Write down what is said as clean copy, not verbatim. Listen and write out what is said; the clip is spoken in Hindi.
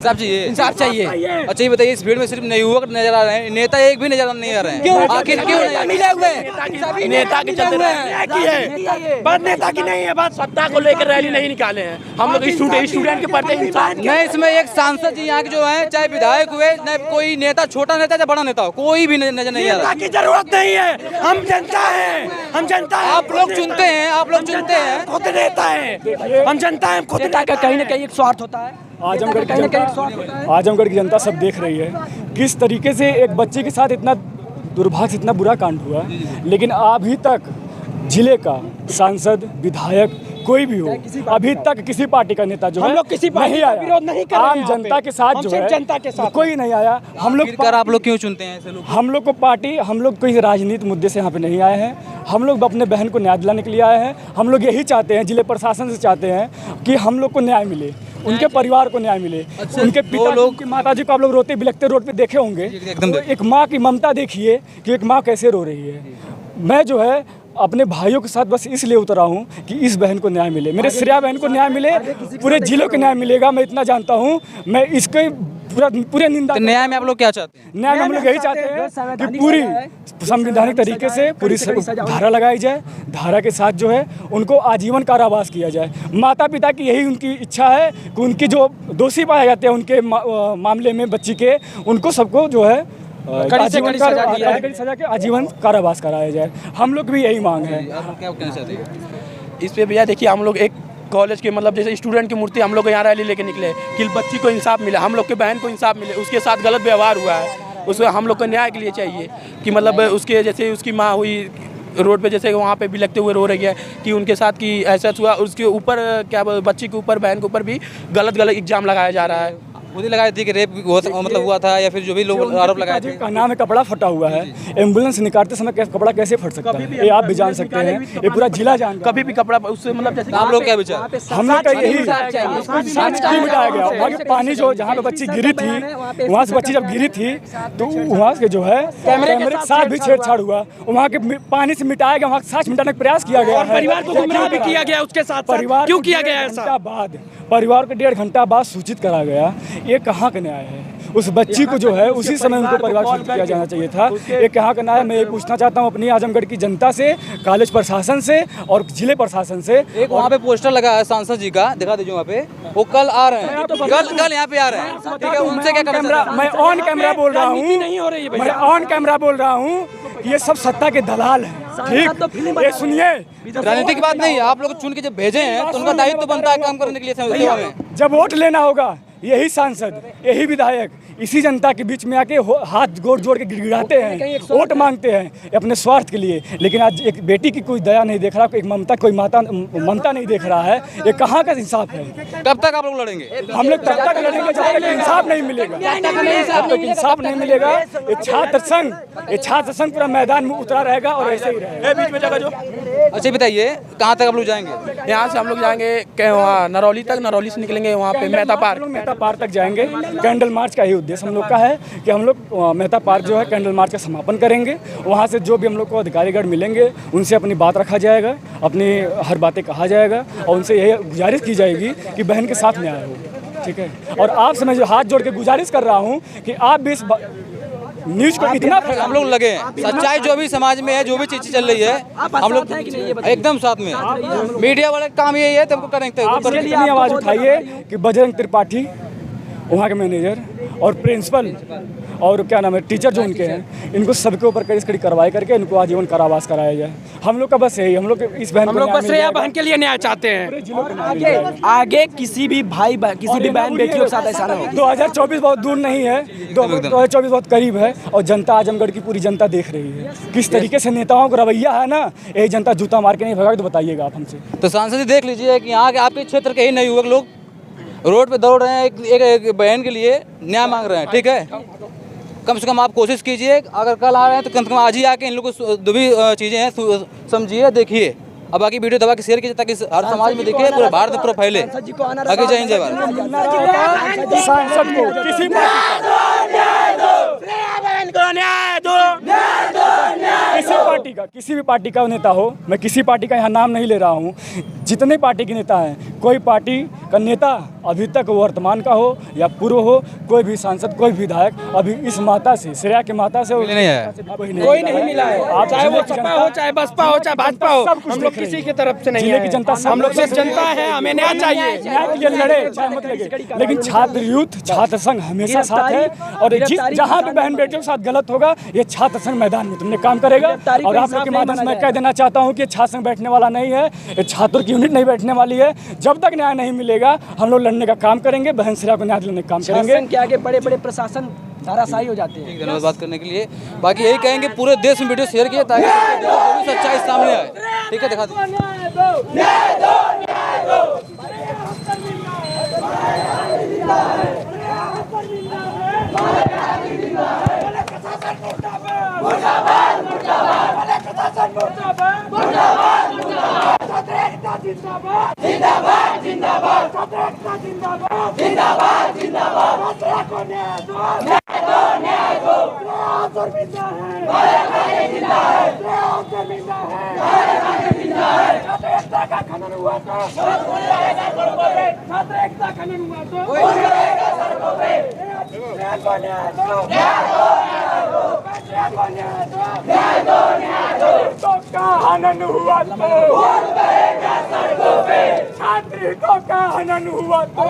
इंसाफ चाहिए, इंसाफ चाहिए। अच्छा ये बताइए, इस भीड़ में सिर्फ युवक नजर आ रहे हैं, नेता एक भी नजर नहीं आ रहे हैं, क्यों? आखिर क्यों नहीं? मिले हुए हैं। नेता की चलते हैं, बात नेता की नहीं है, बात सत्ता को लेकर रैली नहीं निकाले हैं। हम लोग स्टूडेंट के पढ़ते इंसान नहीं, इसमें एक सांसद जी यहाँ के जो है, चाहे विधायक हुए, न कोई नेता, छोटा नेता चाहे बड़ा नेता हो, कोई भी नजर नहीं आ रहा। की जरूरत नहीं है, हम जनता है, हम जनता है। आप लोग चुनते हैं, आप लोग चुनते हैं, खुद नेता है, हम जनता है, खुद नेता का कहीं ना कहीं एक स्वार्थ होता है। आजमगढ़ की जनता सब देख रही है किस तरीके से एक बच्चे के साथ इतना दुर्भाग्य, इतना बुरा कांड हुआ, लेकिन अभी तक जिले का सांसद, विधायक कोई भी हो, अभी तक किसी पार्टी का नेता जो है नहीं आया। विरोध नहीं कर रहे हैं, आम जनता के साथ जो है जनता के साथ कोई नहीं आया। हम लोग आप लोग क्यों चुनते हैं ऐसे लोग? हम लोग को पार्टी, हम लोग कोई राजनीतिक मुद्दे से यहाँ पे नहीं आए हैं। हम लोग अपने बहन को न्याय दिलाने के लिए आए हैं। हम लोग यही चाहते हैं, जिले प्रशासन से चाहते हैं कि हम लोग को न्याय मिले, उनके परिवार को न्याय मिले। उनके पिता लोग की माता जी को आप लोग रोते बिलखते रोड पे देखे होंगे। एकदम एक माँ की ममता देखिए कि एक माँ कैसे रो रही है। मैं जो है अपने भाइयों के साथ बस इसलिए उतरा हूँ कि इस बहन को न्याय मिले, मेरे श्रेया बहन को न्याय मिले, पूरे जिलों को न्याय मिलेगा, मैं इतना जानता हूँ। मैं इसके पूरे निंदा। न्याय में आप लोग क्या चाहते हैं? न्याय में हम लोग यही चाहते हैं कि पूरी संवैधानिक तरीके से पूरी धारा लगाई जाए, धारा के साथ जो है उनको आजीवन कारावास किया जाए। माता पिता की यही उनकी इच्छा है कि उनकी जो दोषी पाए जाते हैं उनके मामले में बच्ची के, उनको सबको जो है कड़ी सजा के आजीवन कारावास कराया जाए। हम लोग भी यही मांग है। क्या कहना चाहते हैं इस पे भैया? देखिए, हम लोग एक कॉलेज के मतलब जैसे स्टूडेंट की मूर्ति हम लोग यहाँ रैली लेके निकले कि बच्ची को इंसाफ मिले, हम लोग के बहन को इंसाफ मिले, उसके साथ गलत व्यवहार हुआ है, उसको हम लोग को न्याय के लिए चाहिए कि मतलब उसके जैसे उसकी माँ हुई रोड पे, जैसे वहाँ पे भी लगते हुए रो रही है कि उनके साथ कि ऐसा हुआ, उसके ऊपर क्या बच्ची के ऊपर, बहन के ऊपर भी गलत इल्जाम लगाया जा रहा है। मुझे लगाई थी कि रेप मतलब हुआ था, या फिर जो भी लोग आरोप लगाए थे। का नाम है कपड़ा फटा हुआ है, एम्बुलेंस निकालते समय कपड़ा कैसे फट सकता है, ये आप भी जान सकते हैं, ये पूरा जिला जान। कभी भी कपड़ा उससे मतलब जैसे आप लोग क्या विचार? हम लोग का यही मिटाया गया। वहाँ के पानी जो जहाँ पे बच्ची गिरी थी, वहाँ से बच्ची जब गिरी थी तो वहाँ के जो है कैमरे के साथ भी छेड़छाड़ हुआ, वहाँ के पानी से मिटाया गया, वहाँ साक्ष्य मिटाने का प्रयास किया गया। परिवार को गुमराह भी किया गया उसके साथ। परिवार क्यों किया गया ऐसा? परिवार को 1.5 घंटा बाद सूचित करा गया। ये कहाँ का न्याय है? उस बच्ची को जो है उसी समय उनको परिवार सूचित किया जाना चाहिए था। ये कहाँ का न्याय है? मैं ये पूछना चाहता हूँ अपनी आजमगढ़ की जनता से, कॉलेज प्रशासन से और जिले प्रशासन से। एक वहाँ पे पोस्टर लगा है सांसद जी का, दिखा दीजिए वहाँ पे, वो कल आ रहे हैं, कल यहाँ पे आ रहे हैं, ठीक है? उनसे क्या करना? मैं ऑन कैमरा बोल रहा हूँ, मैं ऑन कैमरा बोल रहा हूँ, ये सब सत्ता के दलाल हैं। ठीक, ये सुनिए, राजनीति की बात नहीं है। आप लोग चुन के जब भेजे हैं तो उनका दायित्व तो बनता है काम करने के लिए सेवा में। जब वोट लेना होगा यही सांसद, यही विधायक इसी जनता के बीच में आके हाथ जोड़ के गिड़गिड़ाते हैं, वोट मांगते हैं अपने स्वार्थ के लिए। लेकिन आज एक बेटी की कोई दया नहीं देख रहा, कोई ममता, कोई ममता नहीं देख रहा है। ये कहाँ का इंसाफ है? कब तक आप लोग लड़ेंगे? हम लोग तब तक लड़ेंगे जब तक इंसाफ नहीं मिलेगा। जब तक इंसाफ नहीं मिलेगा ये छात्र संघ पूरा मैदान में उतरा रहेगा और ऐसे ही रहेगा। बीच में जगह जो। अच्छा बताइए, कहाँ तक आप लोग जाएंगे? यहाँ से हम लोग जाएंगे वहाँ नरौली तक, नरौली से निकलेंगे वहाँ पे मेहता पार्क तक जाएंगे। कैंडल मार्च का ही उद्देश्य हम लोग का है कि हम लोग मेहता पार्क जो है कैंडल मार्च का समापन करेंगे। वहाँ से जो भी हम लोग को अधिकारीगण मिलेंगे उनसे अपनी बात रखा जाएगा, अपनी हर बातें कहा जाएगा और उनसे यही गुजारिश की जाएगी कि बहन के साथ न्याय हो। ठीक है? और आपसे मैं जो हाथ जोड़ के गुजारिश कर रहा हूँ कि आप भी इस न्यूज को इतना हम लोग लगे हैं, सच्चाई जो भी समाज में है, जो भी चीज़ चल रही है, हम लोग एकदम साथ में। मीडिया वाले काम यही है, तुमको करेंगे। आवाज़ उठाइए कि बजरंग त्रिपाठी, वहाँ के मैनेजर और प्रिंसिपल और क्या नाम है टीचर जो उनके हैं, इनको सबके ऊपर कड़ी कार्रवाई करके इनको आजीवन कारावास कराया जाए। हम लोग का बस यही, हम लोग इस बहन, हम लोग बस श्रेया बहन के लिए न्याय चाहते हैं। आगे किसी भी भाई, किसी भी बहन बेटियों के साथ ऐसा ना हो। 2024 बहुत दूर नहीं है, 2024 बहुत करीब है और जनता, आजमगढ़ की पूरी जनता देख रही है किस तरीके से नेताओं का रवैया है ना। यही जनता जूता मार के नहीं भगा तो बताइएगा आप हमसे। तो सांसद जी देख लीजिए कि यहाँ के आपके क्षेत्र के ही नए युवक लोग रोड पे दौड़ रहे हैं, एक बहन के लिए न्याय मांग रहे हैं। ठीक है, कम से कम आप कोशिश कीजिए, अगर कल आ रहे हैं तो कम से कम आज ही आके इन लोगों को जो भी चीज़ें हैं समझिए, देखिए। अब बाकी वीडियो दबा के शेयर कीजिए ताकि हर समाज में देखिए, पूरे भारत में पूरा फैले। आगे जय हिंद, जय भारत। सांसद को किसी न्याय दो, पार्टी का, किसी भी पार्टी का नेता हो, मैं किसी पार्टी का यहाँ नाम नहीं ले रहा हूँ, जितने पार्टी के नेता हैं, कोई पार्टी का नेता अभी तक वर्तमान का हो या पूर्व हो, कोई भी सांसद, कोई भी विधायक अभी इस माता से, श्रेया के माता से नहीं है, कोई नहीं मिला है, चाहे वो सपा हो, चाहे बसपा हो, चाहे भाजपा हो, हम लोग किसी की तरफ से नहीं है। जनता, हम लोग सिर्फ जनता है, हमें न्याय चाहिए, न्याय के लिए लड़े चाहे मत लगे, लेकिन छात्र यूथ, छात्र संघ हमेशा साथ है। और जहाँ भी बहन बेटियों के साथ गलत होगा, ये छात्र संघ मैदान में तुमने काम करेगा। और आप लोग के माध्यम से मैं कह देना चाहता हूँ कि छात्र संघ बैठने वाला नहीं है, ये छात्रों की यूनिट नहीं बैठने वाली है। जब तक न्याय नहीं मिलेगा हम लोग लड़ने का काम करेंगे, बहन श्रेया को न्याय दिलाने का काम करेंगे। के आगे बड़े बड़े प्रशासन धाराशाही हो जाते हैं। धन्यवाद बात करने के लिए। बाकी यही कहेंगे पूरे देश में वीडियो शेयर किए ताकि जो भी सच्चाई सामने आए। ठीक है, दिखा हनन हुआ तो छात्री को का हनन हुआ तो